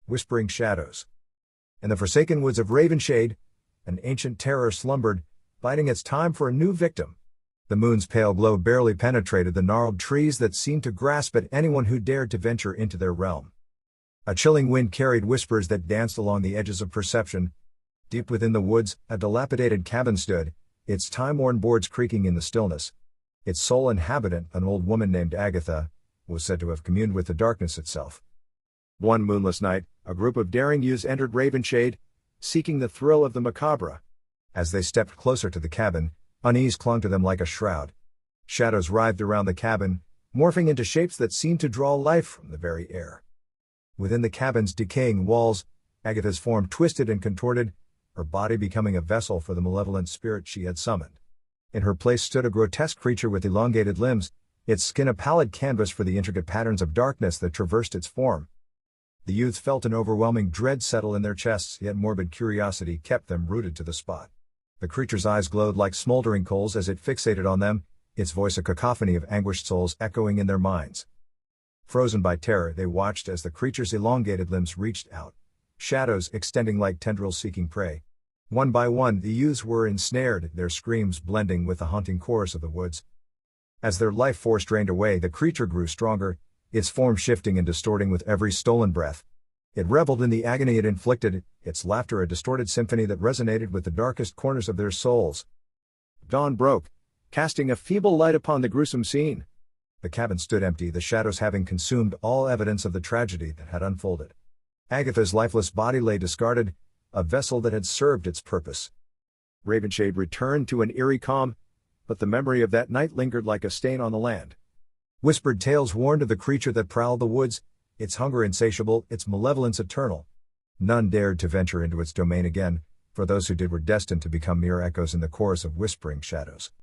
Whispering shadows. In the forsaken woods of Ravenshade, an ancient terror slumbered, biding its time for a new victim. The moon's pale glow barely penetrated the gnarled trees that seemed to grasp at anyone who dared to venture into their realm. A chilling wind carried whispers that danced along the edges of perception. Deep within the woods, a dilapidated cabin stood, its time-worn boards creaking in the stillness. Its sole inhabitant, an old woman named Agatha, was said to have communed with the darkness itself. One moonless night, a group of daring youths entered Ravenshade, seeking the thrill of the macabre. As they stepped closer to the cabin, unease clung to them like a shroud. Shadows writhed around the cabin, morphing into shapes that seemed to draw life from the very air. Within the cabin's decaying walls, Agatha's form twisted and contorted, her body becoming a vessel for the malevolent spirit she had summoned. In her place stood a grotesque creature with elongated limbs, its skin a pallid canvas for the intricate patterns of darkness that traversed its form. The youths felt an overwhelming dread settle in their chests, yet morbid curiosity kept them rooted to the spot. The creature's eyes glowed like smoldering coals as it fixated on them, its voice a cacophony of anguished souls echoing in their minds. Frozen by terror, they watched as the creature's elongated limbs reached out, shadows extending like tendrils seeking prey. One by one, the youths were ensnared, their screams blending with the haunting chorus of the woods. As their life force drained away, the creature grew stronger, its form shifting and distorting with every stolen breath. It reveled in the agony it inflicted, its laughter a distorted symphony that resonated with the darkest corners of their souls. Dawn broke, casting a feeble light upon the gruesome scene. The cabin stood empty, the shadows having consumed all evidence of the tragedy that had unfolded. Agatha's lifeless body lay discarded, a vessel that had served its purpose. Ravenshade returned to an eerie calm, but the memory of that night lingered like a stain on the land. Whispered tales warned of the creature that prowled the woods, its hunger insatiable, its malevolence eternal. None dared to venture into its domain again, for those who did were destined to become mere echoes in the chorus of whispering shadows.